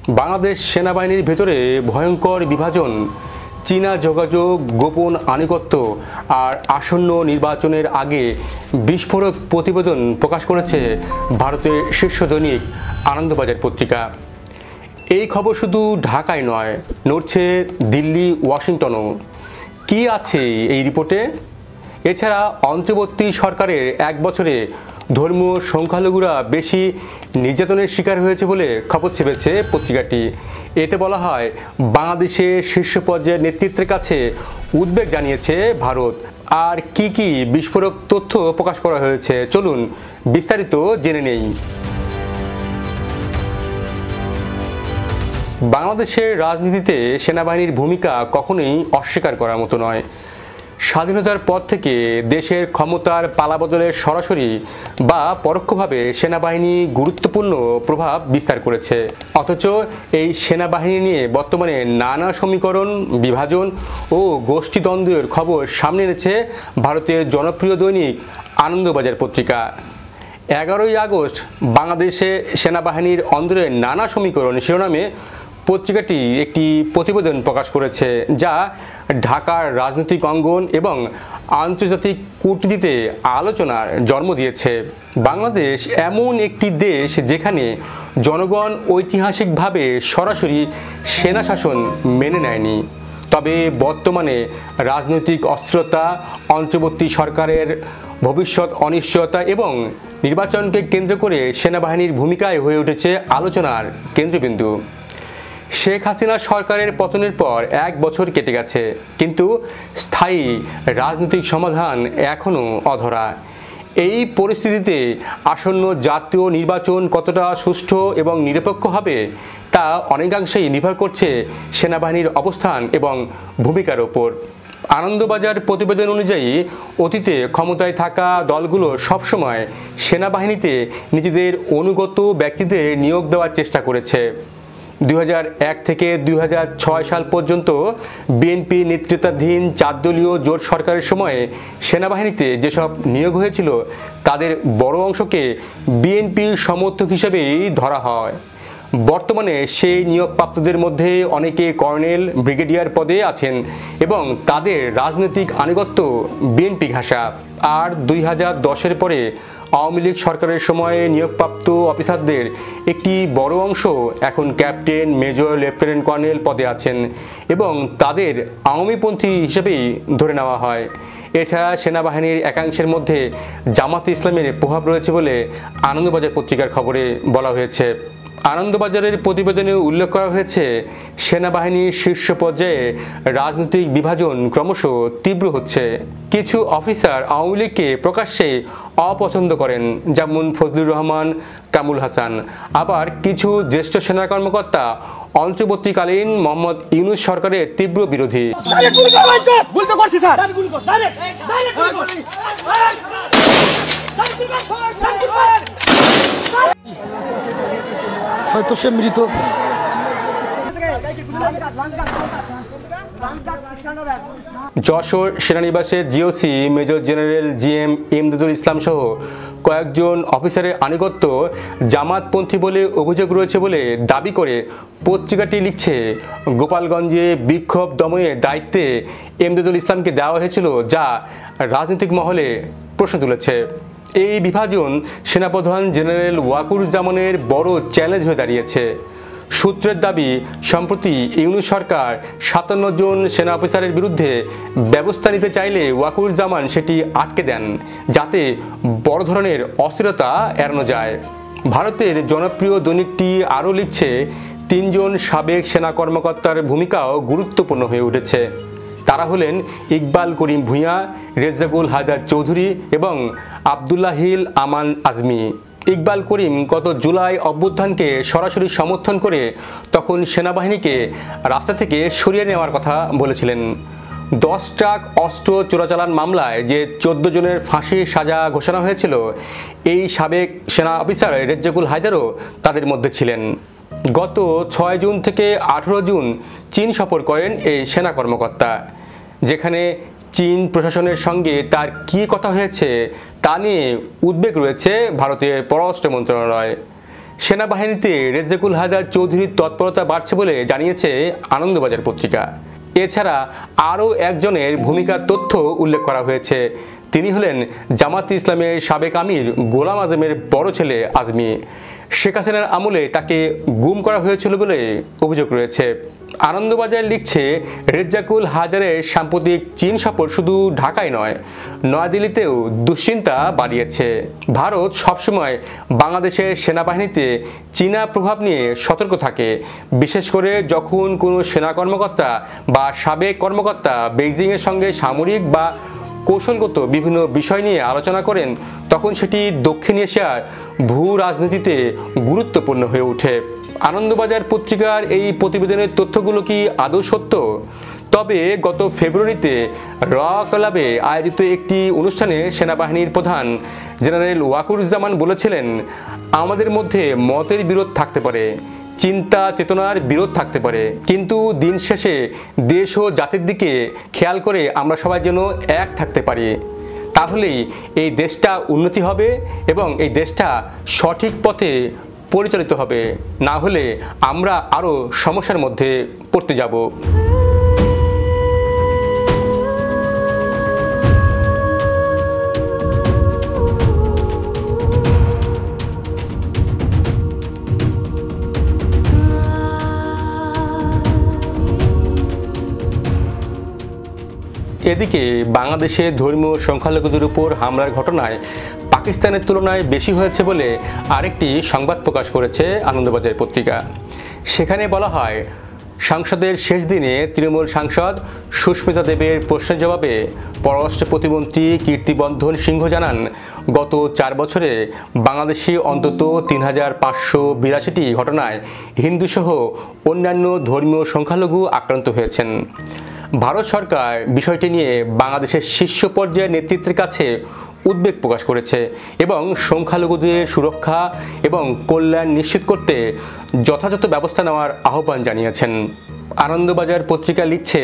বাংলাদেশ সেনাবাহিনীর ভেতরে ভয়ঙ্কর বিভাজন, চীনা যোগাযোগ, গোপন আনুগত্য আর আসন্ন নির্বাচনের আগে বিস্ফোরক প্রতিবেদন প্রকাশ করেছে ভারতের শীর্ষ দৈনিক আনন্দবাজার পত্রিকা। এই খবর শুধু ঢাকায় নয়, নড়ছে দিল্লি, ওয়াশিংটনও। কি আছে এই রিপোর্টে? এছাড়া অন্তর্বর্তী সরকারের এক বছরে ধর্মীয় সংখ্যালঘুরা বেশি নির্যাতনের শিকার হয়েছে বলে খবর ছেপেছে পত্রিকাটি। এতে বলা হয়, বাংলাদেশের শীর্ষ পর্যায়ের নেতৃত্বের কাছে উদ্বেগ জানিয়েছে ভারত। আর কি কি বিস্ফোরক তথ্য প্রকাশ করা হয়েছে, চলুন বিস্তারিত জেনে নেই। বাংলাদেশের রাজনীতিতে সেনাবাহিনীর ভূমিকা কখনোই অস্বীকার করার মতো নয়। স্বাধীনতার পর থেকে দেশের ক্ষমতার পালাবদলে সরাসরি বা পরোক্ষভাবে সেনাবাহিনী গুরুত্বপূর্ণ প্রভাব বিস্তার করেছে। অথচ এই সেনাবাহিনী নিয়ে বর্তমানে নানা সমীকরণ, বিভাজন ও গোষ্ঠীদ্বন্দ্বের খবর সামনে এনেছে ভারতের জনপ্রিয় দৈনিক আনন্দবাজার পত্রিকা। 11ই আগস্ট বাংলাদেশে সেনাবাহিনীর অন্দরের নানা সমীকরণ শিরোনামে পত্রিকাটি একটি প্রতিবেদন প্রকাশ করেছে, যা ঢাকার রাজনৈতিক অঙ্গন এবং আন্তর্জাতিক কূটনীতিতে আলোচনার জন্ম দিয়েছে। বাংলাদেশ এমন একটি দেশ যেখানে জনগণ ঐতিহাসিকভাবে সরাসরি সেনা শাসন মেনে নেয়নি। তবে বর্তমানে রাজনৈতিক অস্থিরতা, অন্তর্বর্তী সরকারের ভবিষ্যৎ অনিশ্চয়তা এবং নির্বাচনকে কেন্দ্র করে সেনাবাহিনীর ভূমিকায় হয়ে উঠেছে আলোচনার কেন্দ্রবিন্দু। শেখ হাসিনা সরকারের পতনের পর 1 বছর কেটে গেছে, কিন্তু স্থায়ী রাজনৈতিক সমাধান এখনও অধরা। এই পরিস্থিতিতে আসন্ন জাতীয় নির্বাচন কতটা সুষ্ঠু এবং নিরপেক্ষ হবে তা অনেকাংশেই নির্ভর করছে সেনাবাহিনীর অবস্থান এবং ভূমিকার ওপর। আনন্দবাজার প্রতিবেদন অনুযায়ী, অতীতে ক্ষমতায় থাকা দলগুলো সবসময় সেনাবাহিনীতে নিজেদের অনুগত ব্যক্তিদের নিয়োগ দেওয়ার চেষ্টা করেছে। 2001 থেকে 2006 সাল পর্যন্ত বিএনপি নেতৃত্বাধীন 4 দলীয় জোট সরকারের সময়ে সেনাবাহিনীতে যেসব নিয়োগ হয়েছিল তাদের বড় অংশকে বিএনপির সমর্থক হিসেবেই ধরা হয়। বর্তমানে সেই নিয়োগপ্রাপ্তদের মধ্যে অনেকে কর্নেল, ব্রিগেডিয়ার পদে আছেন এবং তাদের রাজনৈতিক আনুগত্য বিএনপি ঘাঁষা। আর 2010-এর পরে আওয়ামী লীগ সরকারের সময়ে নিয়োগপ্রাপ্ত অফিসারদের একটি বড় অংশ এখন ক্যাপ্টেন, মেজর, লেফটেন্যান্ট কর্নেল পদে আছেন এবং তাদের আওয়ামীপন্থী হিসেবেই ধরে নেওয়া হয়। এছাড়া সেনাবাহিনীর একাংশের মধ্যে জামাতে ইসলামের প্রভাব রয়েছে বলে আনন্দবাজার পত্রিকার খবরে বলা হয়েছে। আনন্দবাজারের প্রতিবেদনে উল্লেখ করা হয়েছে, সেনাবাহিনীর শীর্ষ পর্যায়ে রাজনৈতিক বিভাজন ক্রমশ তীব্র হচ্ছে। কিছু অফিসার আওয়ামী লীগকে প্রকাশ্যে অপছন্দ করেন, যেমন ফজলুর রহমান, কামরুল হাসান। আবার কিছু জ্যেষ্ঠ সেনা কর্মকর্তা অন্তর্বর্তীকালীন মোহাম্মদ ইউনূস সরকারের তীব্র বিরোধী। হয়তো সে মৃত। যশোর সেনানিবাসে GOC major general GM Imdadul Islam সহ কয়েকজন অফিসারের আনুগত্য জামাতপন্থী বলে অভিযোগ রয়েছে বলে দাবি করে পত্রিকাটি লিখছে, গোপালগঞ্জে বিক্ষোভ দমনের দায়িত্বে ইমদাদুল ইসলামকে দেওয়া হয়েছিল, যা রাজনৈতিক মহলে প্রশ্ন তুলেছে। এই বিভাজন সেনাপ্রধান জেনারেল ওয়াকুরুজ্জামানের বড় চ্যালেঞ্জ হয়ে দাঁড়িয়েছে। সূত্রের দাবি, সম্প্রতি ইউনূস সরকার 57 জন সেনা অফিসারের বিরুদ্ধে ব্যবস্থা নিতে চাইলে ওয়াকুরুজ্জামান সেটি আটকে দেন, যাতে বড় ধরনের অস্থিরতা এড়ানো যায়। ভারতের জনপ্রিয় দৈনিকটি আরও লিখছে, 3 জন সাবেক সেনা কর্মকর্তার ভূমিকাও গুরুত্বপূর্ণ হয়ে উঠেছে। তারা হলেন ইকবাল করিম ভূঁইয়া, রেজ্জাকুল হায়দার চৌধুরী এবং আবদুল্লাহিল আমান আজমি। ইকবাল করিম গত জুলাই অভ্যুত্থানকে সরাসরি সমর্থন করে তখন সেনাবাহিনীকে রাস্তা থেকে সরিয়ে নেওয়ার কথা বলেছিলেন। 10 ট্রাক অস্ত্র চোরাচালান মামলায় যে 14 জনের ফাঁসির সাজা ঘোষণা হয়েছিল, এই সাবেক সেনা অফিসার রেজ্জাকুল হায়দারও তাদের মধ্যে ছিলেন। গত 6 জুন থেকে 18 জুন চীন সফর করেন এই সেনা কর্মকর্তা, যেখানে চীন প্রশাসনের সঙ্গে তার কী কথা হয়েছে তা নিয়ে উদ্বেগ রয়েছে ভারতের পররাষ্ট্র মন্ত্রণালয়। সেনাবাহিনীতে রেজ্জাকুল হায়দার চৌধুরীর তৎপরতা বাড়ছে বলে জানিয়েছে আনন্দবাজার পত্রিকা। এছাড়া আরও একজনের ভূমিকার তথ্য উল্লেখ করা হয়েছে। তিনি হলেন জামাত ইসলামের সাবেক আমির গোলাম আজমের বড় ছেলে আজমি। শেখ হাসিনার আমলে তাকে গুম করা হয়েছিল বলে অভিযোগ রয়েছে। আনন্দবাজার লিখছে, রেজ্জাকুল হায়দারের সাম্প্রতিক চীন সফর শুধু ঢাকায় নয়, নয়াদিল্লিতেও দুশ্চিন্তা বাড়িয়েছে। ভারত সবসময় বাংলাদেশের সেনাবাহিনীতে চীনা প্রভাব নিয়ে সতর্ক থাকে, বিশেষ করে যখন কোনো সেনা কর্মকর্তা বা সাবেক কর্মকর্তা বেইজিংয়ের সঙ্গে সামরিক বা কৌশলগত বিভিন্ন বিষয় নিয়ে আলোচনা করেন, তখন সেটি দক্ষিণ এশিয়ার ভূ রাজনীতিতে গুরুত্বপূর্ণ হয়ে ওঠে। আনন্দবাজার পত্রিকার এই প্রতিবেদনের তথ্যগুলো কি আদৌ সত্য? তবে গত ফেব্রুয়ারিতে র ক্লাবে আয়োজিত একটি অনুষ্ঠানে সেনাবাহিনীর প্রধান জেনারেল ওয়াকুরুজ্জামান বলেছিলেন, আমাদের মধ্যে মতের বিরোধ থাকতে পারে, চিন্তা চেতনার বিরোধ থাকতে পারে, কিন্তু দিন শেষে দেশ ও জাতির দিকে খেয়াল করে আমরা সবাই যেন এক থাকতে পারি। তাহলেই এই দেশটা উন্নতি হবে এবং এই দেশটা সঠিক পথে পরিচালিত হবে, না হলে আমরা আরও সমস্যার মধ্যে পড়তে যাব। এদিকে বাংলাদেশে ধর্মীয় সংখ্যালঘুদের উপর হামলার ঘটনায় পাকিস্তানের তুলনায় বেশি হয়েছে বলে আরেকটি সংবাদ প্রকাশ করেছে আনন্দবাজার পত্রিকা। সেখানে বলা হয়, সংসদের শেষ দিনে তৃণমূল সাংসদ সুস্মিতা দেবের প্রশ্নের জবাবে পররাষ্ট্র প্রতিমন্ত্রী কীর্তিবর্ধন সিংহ জানান, গত 4 বছরে বাংলাদেশে অন্তত 3582টি ঘটনায় হিন্দুসহ অন্যান্য ধর্মীয় সংখ্যালঘু আক্রান্ত হয়েছেন। ভারত সরকার বিষয়টি নিয়ে বাংলাদেশের শীর্ষ পর্যায়ের নেতৃত্বের কাছে উদ্বেগ প্রকাশ করেছে এবং সংখ্যালঘুদের সুরক্ষা এবং কল্যাণ নিশ্চিত করতে যথাযথ ব্যবস্থা নেওয়ার আহ্বান জানিয়েছেন। আনন্দবাজার পত্রিকা লিখছে,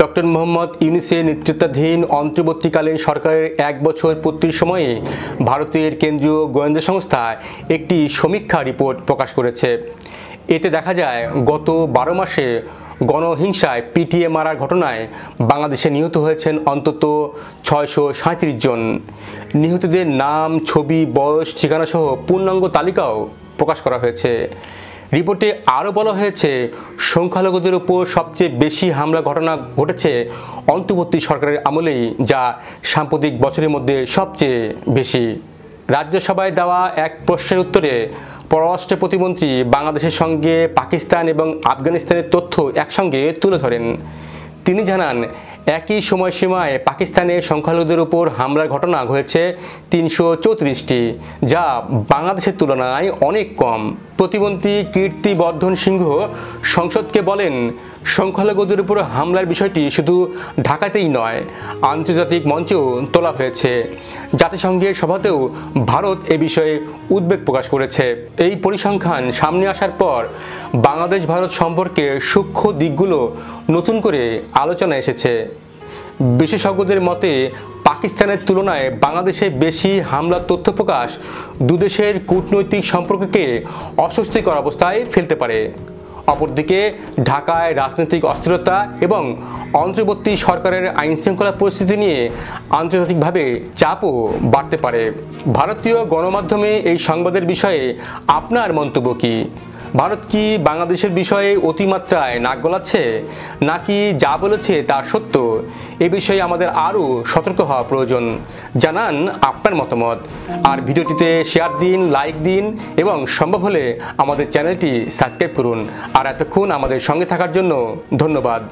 ডক্টর মোহাম্মদ ইউনূসের নেতৃত্বাধীন অন্তর্বর্তীকালীন সরকারের 1 বছর পূর্তির সময়ে ভারতের কেন্দ্রীয় গোয়েন্দা সংস্থা একটি সমীক্ষা রিপোর্ট প্রকাশ করেছে। এতে দেখা যায়, গত 12 মাসে গণহিংসায় পিটিয়ে মারার ঘটনায় বাংলাদেশে নিহত হয়েছেন অন্তত 637 জন। নিহতদের নাম, ছবি, বয়স, ঠিকানা সহ পূর্ণাঙ্গ তালিকাও প্রকাশ করা হয়েছে। রিপোর্টে আরও বলা হয়েছে, সংখ্যালঘুদের উপর সবচেয়ে বেশি হামলা ঘটনা ঘটেছে অন্তর্বর্তী সরকারের আমলেই, যা সাম্প্রতিক বছরের মধ্যে সবচেয়ে বেশি। রাজ্যসভায় দেওয়া এক প্রশ্নের উত্তরে পররাষ্ট্র প্রতিমন্ত্রী বাংলাদেশের সঙ্গে পাকিস্তান এবং আফগানিস্তানের তথ্য একসঙ্গে তুলে ধরেন। তিনি জানান, একই সময়সীমায় পাকিস্তানের সংখ্যালঘুদের উপর হামলার ঘটনা হয়েছে 334টি, যা বাংলাদেশের তুলনায় অনেক কম। প্রতিমন্ত্রী কীর্তিবর্ধন সিংহ সংসদকে বলেন, সংখ্যালঘুদের উপর হামলার বিষয়টি শুধু ঢাকাতেই নয়, আন্তর্জাতিক মঞ্চেও তোলা হয়েছে। জাতিসংঘের সভাতেও ভারত এ বিষয়ে উদ্বেগ প্রকাশ করেছে। এই পরিসংখ্যান সামনে আসার পর বাংলাদেশ ভারত সম্পর্কে সূক্ষ্ম দিকগুলো নতুন করে আলোচনা এসেছে। বিশেষজ্ঞদের মতে, পাকিস্তানের তুলনায় বাংলাদেশে বেশি হামলার তথ্য প্রকাশ দুদেশের কূটনৈতিক সম্পর্ককে অস্বস্তিকর অবস্থায় ফেলতে পারে। অপরদিকে ঢাকায় রাজনৈতিক অস্থিরতা এবং অন্তর্বর্তী সরকারের আইনশৃঙ্খলা পরিস্থিতি নিয়ে আন্তর্জাতিকভাবে চাপও বাড়তে পারে। ভারতীয় গণমাধ্যমে এই সংবাদের বিষয়ে আপনার মন্তব্য কী? ভারত কি বাংলাদেশের বিষয়ে অতিমাত্রায় নাক গলাচ্ছে, নাকি যা বলেছে তা সত্য? এ বিষয়ে আমাদের আরও সতর্ক হওয়া প্রয়োজন। জানান আপনার মতামত, আর ভিডিওটিতে শেয়ার দিন, লাইক দিন এবং সম্ভব হলে আমাদের চ্যানেলটি সাবস্ক্রাইব করুন। আর এতক্ষণ আমাদের সঙ্গে থাকার জন্য ধন্যবাদ।